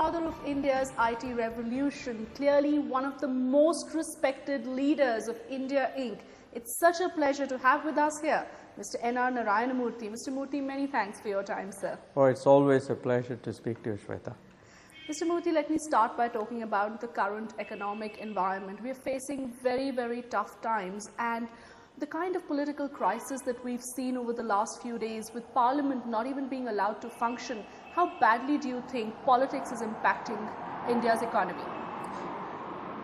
father of India's IT revolution, clearly one of the most respected leaders of India Inc. It's such a pleasure to have with us here Mr. Narayana Murthy. Mr. Murthy, many thanks for your time, sir. Oh, it's always a pleasure to speak to you, Shweta. Mr. Murthy, let me start by talking about the current economic environment. We are facing very, very tough times, and the kind of political crisis that we've seen over the last few days, with Parliament not even being allowed to function, how badly do you think politics is impacting India's economy?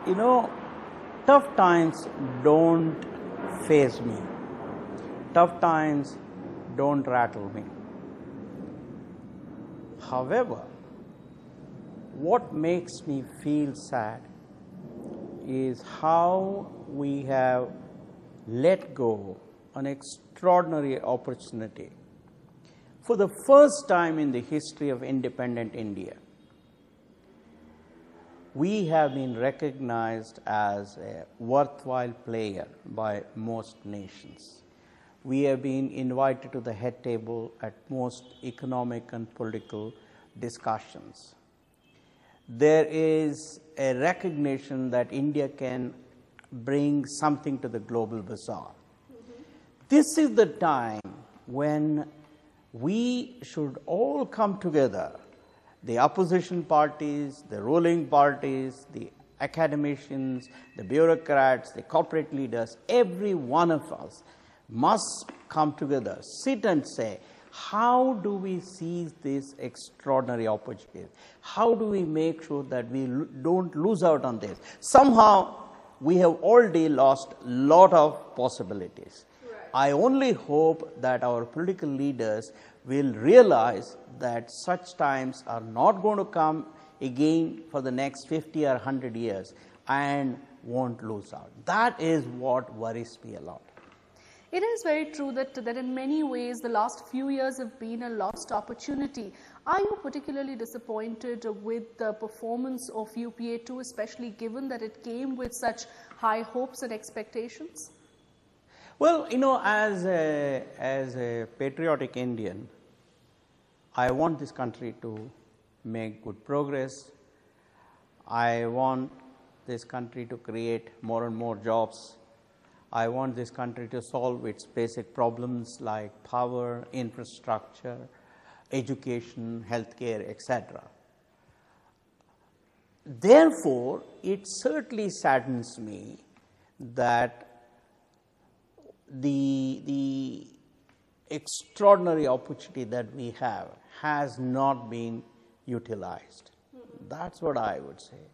You know, tough times don't faze me. Tough times don't rattle me. However, what makes me feel sad is how we have let go an extraordinary opportunity. For the first time in the history of independent India, we have been recognized as a worthwhile player by most nations. We have been invited to the head table at most economic and political discussions. There is a recognition that India can bring something to the global bazaar. This is the time when we should all come together, the opposition parties, the ruling parties, the academicians, the bureaucrats, the corporate leaders, every one of us must come together, sit and say, how do we seize this extraordinary opportunity? How do we make sure that we don't lose out on this? Somehow, we have already lost a lot of possibilities. Right. I only hope that our political leaders will realize that such times are not going to come again for the next 50 or 100 years and won't lose out. That is what worries me a lot. It is very true that in many ways the last few years have been a lost opportunity. Are you particularly disappointed with the performance of UPA 2, especially given that it came with such high hopes and expectations? Well, you know, as a patriotic Indian, I want this country to make good progress. I want this country to create more and more jobs. I want this country to solve its basic problems like power, infrastructure, education, healthcare, etc. Therefore, it certainly saddens me that the extraordinary opportunity that we have has not been utilized. That's what I would say.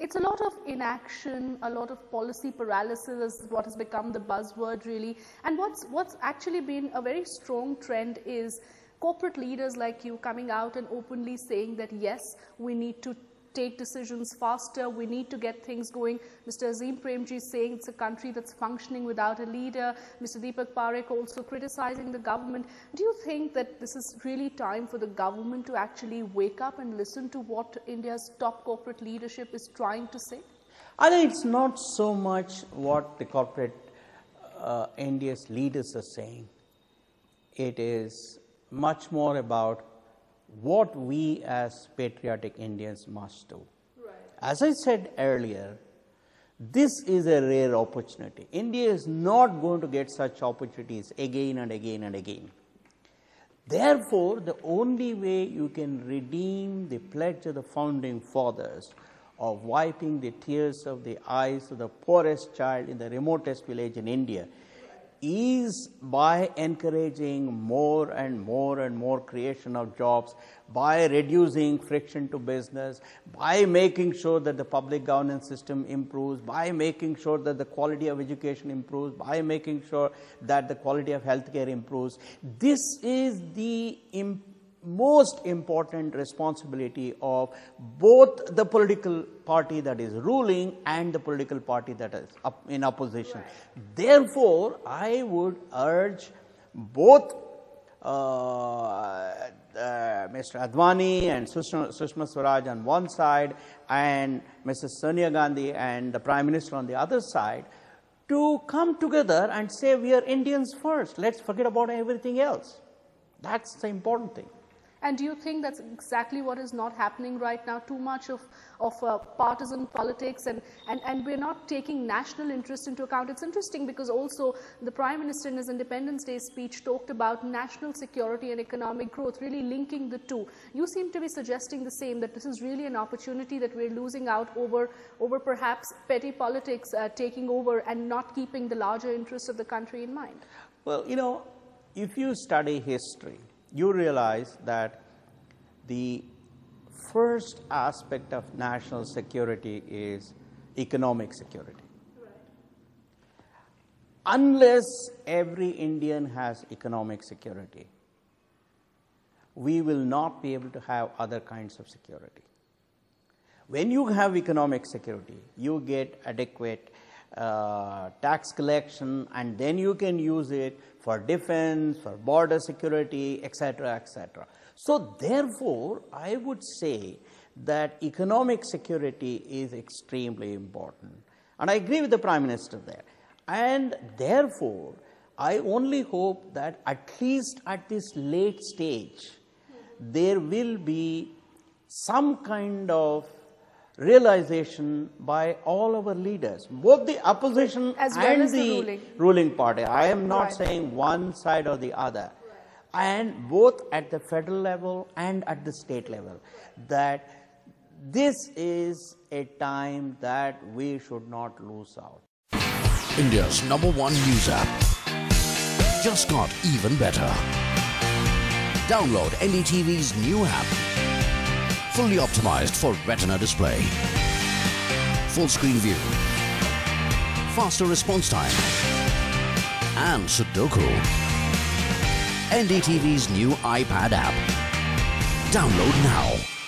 It's a lot of inaction, a lot of policy paralysis is what has become the buzzword really. And what's actually been a very strong trend is corporate leaders like you coming out and openly saying that yes, we need to take decisions faster, we need to get things going. Mr. Azim Premji is saying it's a country that's functioning without a leader. Mr. Deepak Parekh also criticizing the government. Do you think that this is really time for the government to actually wake up and listen to what India's top corporate leadership is trying to say? I think it's not so much what the corporate India's leaders are saying. It is much more about what we as patriotic Indians must do. Right. As I said earlier, this is a rare opportunity. India is not going to get such opportunities again and again and again. Therefore, the only way you can redeem the pledge of the founding fathers of wiping the tears of the eyes of the poorest child in the remotest village in India is by encouraging more and more and more creation of jobs, by reducing friction to business, by making sure that the public governance system improves, by making sure that the quality of education improves, by making sure that the quality of healthcare improves. This is the most important responsibility of both the political party that is ruling and the political party that is in opposition. Right. Therefore, I would urge both Mr. Advani and Sushma Swaraj on one side and Mrs. Sonia Gandhi and the Prime Minister on the other side to come together and say we are Indians first. Let's forget about everything else. That's the important thing. And do you think that's exactly what is not happening right now? Too much of partisan politics, and we're not taking national interest into account. It's interesting because also the Prime Minister in his Independence Day speech talked about national security and economic growth, really linking the two. You seem to be suggesting the same, that this is really an opportunity that we're losing out over perhaps petty politics taking over and not keeping the larger interests of the country in mind. Well, you know, if you study history, you realize that the first aspect of national security is economic security. Right. Unless every Indian has economic security, we will not be able to have other kinds of security. When you have economic security, you get adequate tax collection, and then you can use it for defense, for border security, etc., etc. So therefore, I would say that economic security is extremely important. And I agree with the Prime Minister there. And therefore, I only hope that at least at this late stage, there will be some kind of realization by all our leaders, both the opposition as well and as the ruling party. I am not Right. saying one side or the other. And both at the federal level and at the state level, that this is a time that we should not lose out. India's #1 news app just got even better. Download NDTV's new app. Fully optimized for retina display, full screen view, faster response time, and Sudoku. NDTV's new iPad app. Download now.